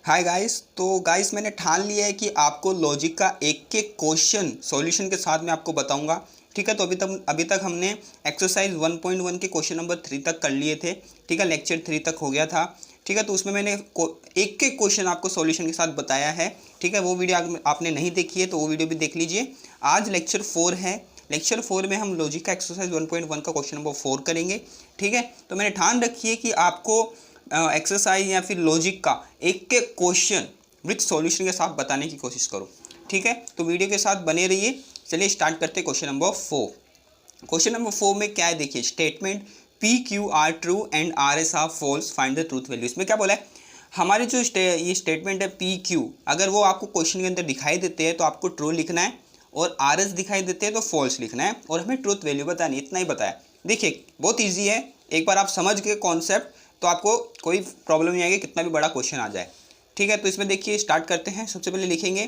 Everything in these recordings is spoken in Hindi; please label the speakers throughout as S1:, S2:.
S1: Hi guys. तो गाइस मैंने ठान लिया है कि आपको लॉजिक का एक एक क्वेश्चन सॉल्यूशन के साथ मैं आपको बताऊंगा। ठीक है, तो अभी तक हमने एक्सरसाइज 1.1 के क्वेश्चन नंबर 3 तक कर लिए थे। ठीक है, लेक्चर 3 तक हो गया था। ठीक है, तो उसमें मैंने एक एक क्वेश्चन आपको सॉल्यूशन के साथ बताया है। ठीक है, वो वीडियो आपने नहीं देखी है तो वो वीडियो भी देख लीजिए। आज लेक्चर 4 है। लेक्चर 4 में हम लॉजिक का एक्सरसाइज 1.1 का क्वेश्चन नंबर 4 करेंगे। ठीक है, तो मैंने ठान रखी है कि आपको एक्सरसाइज या फिर लॉजिक का एक एक क्वेश्चन विथ सॉल्यूशन के साथ बताने की कोशिश करो। ठीक है, तो वीडियो के साथ बने रहिए। चलिए स्टार्ट करते हैं क्वेश्चन नंबर 4। क्वेश्चन नंबर 4 में क्या है देखिए, statement p q are true and r s are false, find the truth value. इसमें क्या बोला है, हमारे जो ये स्टेटमेंट है पी क्यू, अगर वो आपको क्वेश्चन के अंदर दिखाई देते हैं तो आपको ट्रू लिखना है, और आर एस दिखाई देते हैं तो फॉल्स लिखना है, और हमें ट्रूथ वैल्यू बतानी, इतना ही बताया। देखिए बहुत ईजी है, एक बार आप समझ गए कॉन्सेप्ट तो आपको कोई प्रॉब्लम नहीं आएगी, कितना भी बड़ा क्वेश्चन आ जाए। ठीक है, तो इसमें देखिए स्टार्ट करते हैं। सबसे पहले लिखेंगे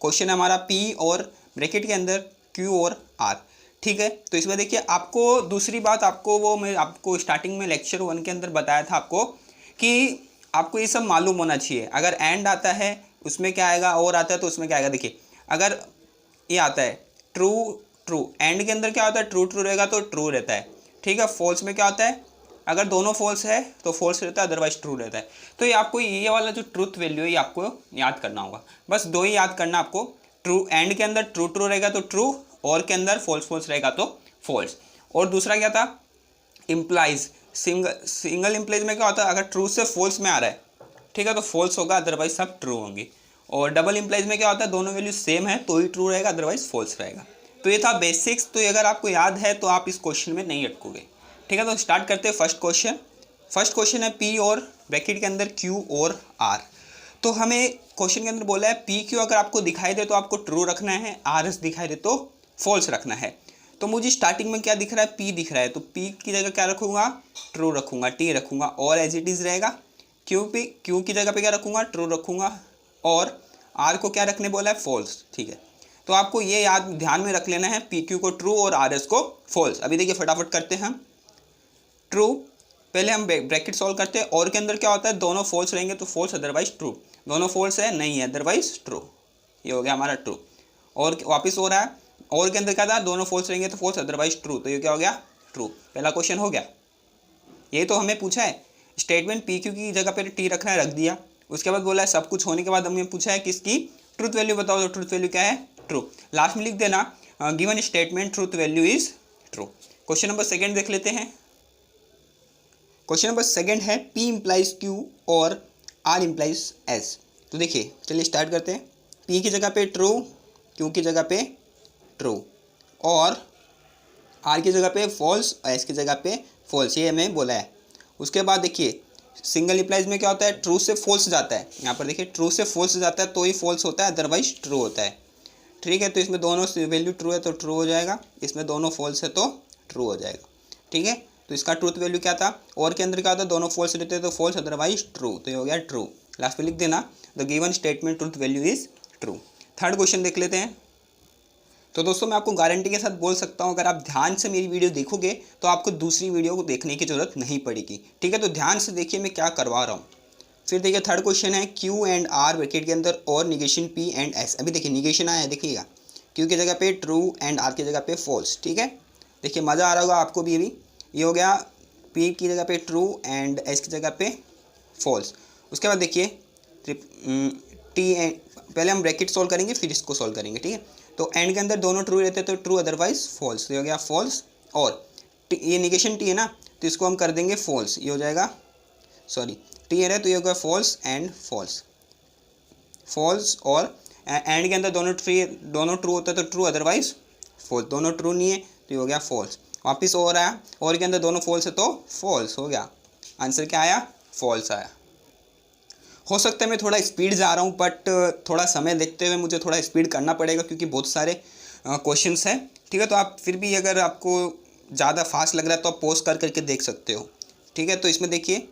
S1: क्वेश्चन हमारा पी और ब्रैकेट के अंदर क्यू और आर। ठीक है, तो इसमें देखिए आपको दूसरी बात, आपको वो मैं आपको स्टार्टिंग में लेक्चर 1 के अंदर बताया था आपको कि आपको ये सब मालूम होना चाहिए। अगर एंड आता है उसमें क्या आएगा, और आता है तो उसमें क्या आएगा। देखिए अगर ये आता है ट्रू ट्रू, एंड के अंदर क्या होता है, ट्रू ट्रू रहेगा तो ट्रू रहता है। ठीक है, फॉल्स में क्या होता है, अगर दोनों फॉल्स है तो फॉल्स रहता है, अदरवाइज ट्रू रहता है। तो ये आपको ये वाला जो ट्रूथ वैल्यू है ये आपको याद करना होगा। बस दो ही याद करना आपको, ट्रू एंड के अंदर ट्रू ट्रू रहेगा तो ट्रू, और के अंदर फॉल्स फॉल्स रहेगा तो फॉल्स। और दूसरा क्या था, इम्प्लाइज, सिंगल इम्प्लाइज में क्या होता है, अगर ट्रू से फॉल्स में आ रहा है ठीक है तो फॉल्स होगा, अदरवाइज सब ट्रू होंगे। और डबल इम्प्लाइज में क्या होता है, दोनों वैल्यू सेम है तो ही ट्रू रहेगा, अदरवाइज फॉल्स रहेगा। तो ये था बेसिक्स। तो अगर आपको याद है तो आप इस क्वेश्चन में नहीं अटकोगे। ठीक है, तो स्टार्ट करते हैं फर्स्ट क्वेश्चन। फर्स्ट क्वेश्चन है पी और ब्रैकेट के अंदर क्यू और आर। तो हमें क्वेश्चन के अंदर बोला है पी क्यू अगर आपको दिखाई दे तो आपको ट्रू रखना है, आर एस दिखाई दे तो फॉल्स रखना है। तो मुझे स्टार्टिंग में क्या दिख रहा है, पी दिख रहा है, तो पी की जगह क्या रखूंगा, ट्रू रखूंगा, टी रखूंगा, और एज इट इज़ रहेगा। क्यू की जगह पे क्या रखूंगा, ट्रू रखूंगा, और आर को क्या रखने बोला है, फॉल्स। ठीक है, तो आपको ये याद ध्यान में रख लेना है, पी क्यू को ट्रू और आर एस को फॉल्स। अभी देखिए फटाफट करते हैं हम। ट्रू, पहले हम ब्रैकेट सॉल्व करते हैं, और के अंदर क्या होता है, दोनों फॉल्स रहेंगे तो फॉल्स, अदरवाइज ट्रू। दोनों फॉल्स है, नहीं है, अदरवाइज ट्रू। ये हो गया हमारा ट्रू। और वापस हो रहा है, और के अंदर क्या था, दोनों फॉल्स रहेंगे तो फॉल्स, अदरवाइज ट्रू। तो ये क्या हो गया, ट्रू। पहला क्वेश्चन हो गया। ये तो हमें पूछा है स्टेटमेंट पी क्यू की जगह पर टी रखना है, रख दिया। उसके बाद बोला है सब कुछ होने के बाद हमें पूछा है किसकी ट्रूथ वैल्यू बताओ, तो ट्रूथ वैल्यू क्या है, ट्रू। लास्ट में लिख देना given statement truth value is true. Question number second देख लेते हैं। क्वेश्चन नंबर सेकंड है P इंप्लाइज Q और R इंप्लाइज S। तो देखिए चलिए स्टार्ट करते हैं। P की जगह पे ट्रू, Q की जगह पे ट्रू, और R की जगह पे फॉल्स, और S की जगह पे फॉल्स, ये हमें बोला है। उसके बाद देखिए सिंगल इंप्लाइज में क्या होता है, ट्रू से फॉल्स जाता है। यहाँ पर देखिए ट्रू से फॉल्स जाता है तो ही फॉल्स होता है, अदरवाइज ट्रू होता है। ठीक है, तो इसमें दोनों वैल्यू ट्रू है तो ट्रू हो जाएगा, इसमें दोनों फॉल्स है तो ट्रू हो जाएगा। ठीक है, तो इसका ट्रूथ वैल्यू क्या था, और के अंदर क्या था, दोनों फॉल्स रहते हैं तो फॉल्स, अदरवाइज ट्रू। तो ये हो गया ट्रू। लास्ट में लिख देना the given statement truth value is true. Third question देख लेते हैं। तो दोस्तों मैं आपको गारंटी के साथ बोल सकता हूँ, अगर आप ध्यान से मेरी वीडियो देखोगे तो आपको दूसरी वीडियो को देखने की जरूरत नहीं पड़ेगी। ठीक है, तो ध्यान से देखिए मैं क्या करवा रहा हूँ। फिर देखिए थर्ड क्वेश्चन है क्यू एंड आर ब्रैकेट के अंदर और निगेशन पी एंड एस। अभी देखिए निगेशन आया है, देखिएगा क्यू की जगह पे ट्रू एंड आर की जगह पे फॉल्स। ठीक है, देखिए मज़ा आ रहा होगा आपको भी अभी। ये हो गया पी की जगह पे ट्रू एंड एस की जगह पे फॉल्स। उसके बाद देखिए टी एंड, पहले हम ब्रैकेट सॉल्व करेंगे फिर इसको सॉल्व करेंगे। ठीक है, तो एंड के अंदर दोनों ट्रू रहते हैं तो ट्रू, अदरवाइज फॉल्स। तो ये हो गया फॉल्स, और ये निगेशन टी है ना तो इसको हम कर देंगे फॉल्स, ये हो जाएगा, सॉरी टी है तो ये हो गया फॉल्स एंड फॉल्स, फॉल्स। और एंड के अंदर दोनों ट्रू होता है तो ट्रू, अदरवाइज फॉल्स। दोनों ट्रू नहीं है तो ये हो गया फॉल्स। वापस हो रहा है, और के अंदर दोनों फॉल्स है तो फॉल्स हो गया। आंसर क्या आया, फॉल्स आया। हो सकता है मैं थोड़ा स्पीड जा रहा हूँ, बट थोड़ा समय देखते हुए मुझे थोड़ा स्पीड करना पड़ेगा क्योंकि बहुत सारे क्वेश्चंस हैं। ठीक है, तो आप फिर भी अगर आपको ज़्यादा फास्ट लग रहा है तो आप पॉज कर करके देख सकते हो। ठीक है, तो इसमें देखिए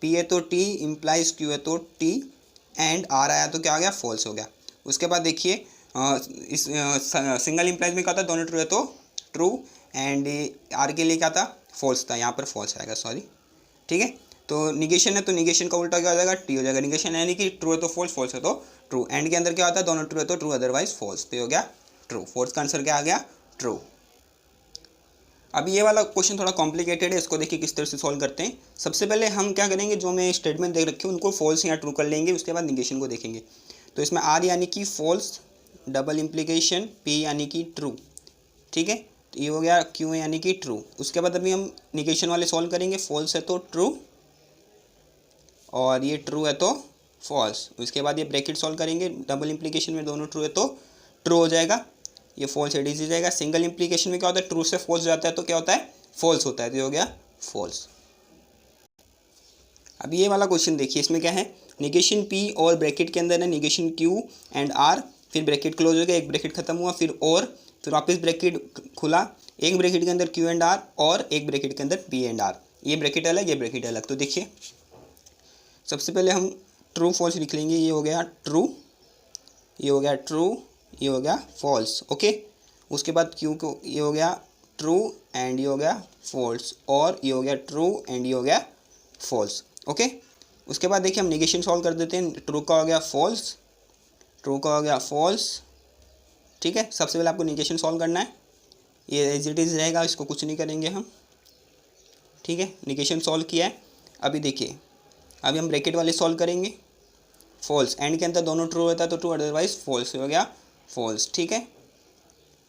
S1: पी है तो टी, इम्प्लाइज क्यू है तो टी, एंड आर आया तो क्या आ गया, फॉल्स हो गया। उसके बाद देखिए इस सिंगल इम्प्लाइज में क्या था, दोनों ट्रू है तो ट्रू, एंड आर के लिए क्या था, फॉल्स था, यहाँ पर फॉल्स आएगा, सॉरी। ठीक है, तो निगेशन है तो निगेशन का उल्टा क्या हो जाएगा, टी हो जाएगा। निगेशन यानी कि ट्रू है तो फॉल्स, फॉल्स है तो ट्रू। एंड के अंदर क्या होता है, दोनों ट्रू है तो ट्रू, अदरवाइज फॉल्स। तो ये हो गया ट्रू। फोर्थ का आंसर क्या आ गया, ट्रू। अब ये वाला क्वेश्चन थोड़ा कॉम्प्लिकेटेड है, इसको देखिए किस तरह से सॉल्व करते हैं। सबसे पहले हम क्या करेंगे, जो मैं स्टेटमेंट देख रखे हैं उनको फॉल्स या ट्रू कर लेंगे, उसके बाद निगेशन को देखेंगे। तो इसमें आर यानी कि फॉल्स, डबल इम्प्लीकेशन, पी यानी कि ट्रू, ठीक है। तो ये हो गया क्यू यानी कि ट्रू। उसके बाद अभी हम निगेशन वाले सॉल्व करेंगे। फॉल्स है तो ट्रू और ये ट्रू है तो फॉल्स। उसके बाद ये ब्रैकेट सॉल्व करेंगे, डबल इम्प्लीकेशन में दोनों ट्रू है तो ट्रू हो जाएगा, ये फॉल्स है डिजीज जाएगा। सिंगल इम्प्लीकेशन में क्या होता है, ट्रू से फॉल्स जाता है तो क्या होता है, फॉल्स होता है। तो ये हो गया फॉल्स। अब ये वाला क्वेश्चन देखिए, इसमें क्या है, निगेशन पी और ब्रैकेट के अंदर है निगेशन क्यू एंड आर, फिर ब्रैकेट क्लोज हो गया, एक ब्रैकेट खत्म हुआ, फिर और, फिर वापस ब्रैकेट खुला, एक ब्रैकेट के अंदर क्यू एंड आर और एक ब्रैकेट के अंदर पी एंड आर। ये ब्रैकेट अलग, ये ब्रैकेट अलग। तो देखिए सबसे पहले हम ट्रू फॉल्स लिख लेंगे। ये हो गया ट्रू, ये हो गया ट्रू, ये हो गया फॉल्स, ओके। उसके बाद क्यू को, ये हो गया ट्रू एंड ये हो गया फॉल्स, और ये हो गया ट्रू एंड ये हो गया फॉल्स, ओके। उसके बाद देखिए हम निगेशन सॉल्व कर देते हैं। ट्रू का हो गया फॉल्स, ट्रू का हो गया फॉल्स, ठीक है। सबसे पहले आपको निगेशन सॉल्व करना है, ये एज इट इज़ रहेगा, इसको कुछ नहीं करेंगे हम, ठीक है। निगेशन सॉल्व किया है। अभी देखिए अभी हम ब्रैकेट वाले सॉल्व करेंगे। फॉल्स, एंड के अंदर दोनों ट्रू होता है तो ट्रू, अदरवाइज फॉल्स हो गया फॉल्स, ठीक है।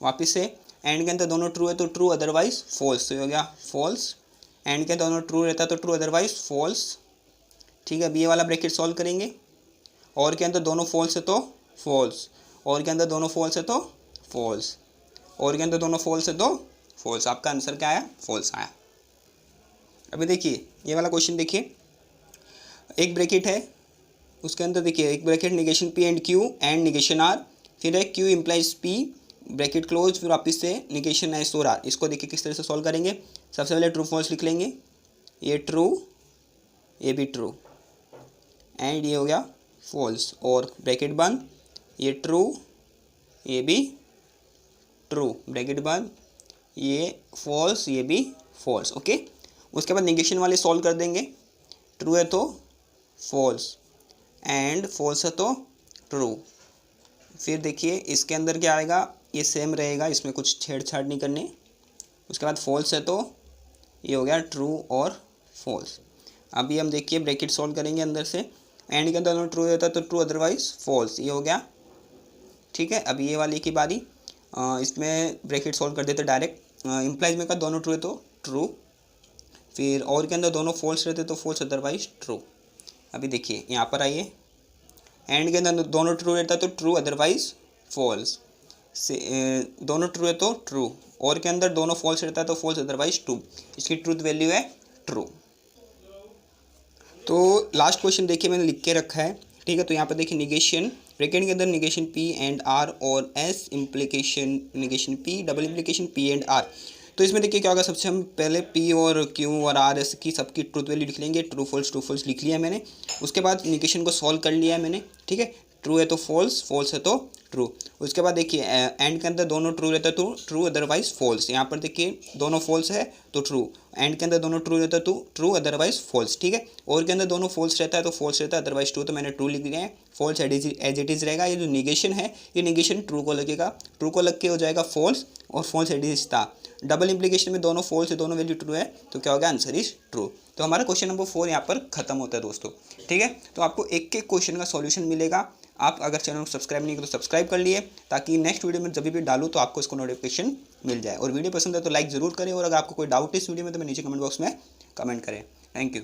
S1: वापस से एंड के अंदर दोनों ट्रू है तो ट्रू, अदरवाइज फॉल्स, तो हो गया फॉल्स। एंड के दोनों ट्रू रहता है तो ट्रू, अदरवाइज फॉल्स, ठीक है। अब ये वाला ब्रैकेट सॉल्व करेंगे, और के अंदर दोनों फॉल्स है तो फॉल्स, और के अंदर दोनों फॉल्स है तो फॉल्स, और के अंदर दोनों फॉल्स है तो फॉल्स। आपका आंसर क्या आया, फॉल्स आया। अभी देखिए ये वाला क्वेश्चन देखिए, एक ब्रैकेट है, उसके अंदर देखिए एक bracket negation p and q and negation r, फिर है q implies p, bracket close, फिर वापस से निगेशन एस और आर। इसको देखिए किस तरह से सॉल्व करेंगे। सबसे पहले ट्रू फॉल्स लिख लेंगे, ये ट्रू, ये भी ट्रू, एंड ये हो गया फॉल्स, और ब्रैकेट बंद, ये ट्रू, ये भी ट्रू, ब्रैकेट बंद, ये फॉल्स, ये भी फॉल्स, ओके। उसके बाद निगेशन वाले सॉल्व कर देंगे। ट्रू है तो फॉल्स एंड फॉल्स है तो ट्रू। फिर देखिए इसके अंदर क्या आएगा, ये सेम रहेगा, इसमें कुछ छेड़छाड़ नहीं करनी। उसके बाद फॉल्स है तो ये हो गया ट्रू और फॉल्स। अभी हम देखिए ब्रैकेट सॉल्व करेंगे अंदर से, एंड के अंदर ट्रू रहता है तो ट्रू, अदरवाइज फॉल्स, ये हो गया, ठीक है। अभी ये वाली की बारी, इसमें ब्रैकेट सॉल्व कर देते डायरेक्ट। इम्प्लाइज में का दोनों ट्रू है तो ट्रू, फिर और के अंदर दोनों फॉल्स रहते तो फॉल्स, अदरवाइज ट्रू। अभी देखिए यहाँ पर आइए, एंड के अंदर दोनों ट्रू रहता है तो ट्रू, अदरवाइज फॉल्स, से दोनों ट्रू है तो ट्रू, और के अंदर दोनों फॉल्स रहता है तो फॉल्स, अदरवाइज ट्रू। इसकी ट्रूथ वैल्यू है ट्रू। तो लास्ट क्वेश्चन देखिए मैंने लिख के रखा है, ठीक है। तो यहाँ पर देखिए निगेशन, ब्रैकेट के अंदर निगेशन पी एंड आर और s implication negation p, double implication p and r. तो इसमें देखिए क्या होगा, सबसे हम पहले पी और क्यू और आर एस की सबकी ट्रूथ वैल्यू लिख लेंगे। ट्रू फॉल्स लिख लिया मैंने। उसके बाद निगेशन को सॉल्व कर लिया है मैंने, ठीक है। ट्रू है तो फॉल्स, फॉल्स है तो ट्रू। उसके बाद देखिए एंड के अंदर दोनों ट्रू रहता है तो ट्रू, अदरवाइज फॉल्स। यहाँ पर देखिए दोनों फॉल्स है तो ट्रू, एंड के अंदर दोनों ट्रू रहता है तो ट्रू, अदरवाइज फॉल्स, ठीक है। और के अंदर दोनों फॉल्स रहता है तो फॉल्स रहता है, अदरवाइज ट्रू। तो मैंने ट्रू लिख दिया है। फॉल्स एज इट इज़ रहेगा। ये जो निगेशन है, ये निगेशन ट्रू को लगेगा, ट्रू को लग के हो जाएगा फॉल्स, और फॉल्स एज इट इज था। डबल इम्प्लीकेशन में दोनों फॉल्स है, दोनों वैल्यू ट्रू है, तो क्या होगा, आंसर इज ट्रू। तो हमारा क्वेश्चन नंबर 4 यहाँ पर खत्म होता है दोस्तों, ठीक है। तो आपको एक एक क्वेश्चन का सॉल्यूशन मिलेगा। आप अगर चैनल को सब्सक्राइब नहीं किया तो सब्सक्राइब कर लिए, ताकि नेक्स्ट वीडियो में जब भी डालूँ तो आपको इसको नोटिफिकेशन मिल जाए। और वीडियो पसंद है तो लाइक ज़रूर करें, और अगर आपको कोई डाउट है इस वीडियो में तो मैं नीचे कमेंट बॉक्स में कमेंट करें। Thank you.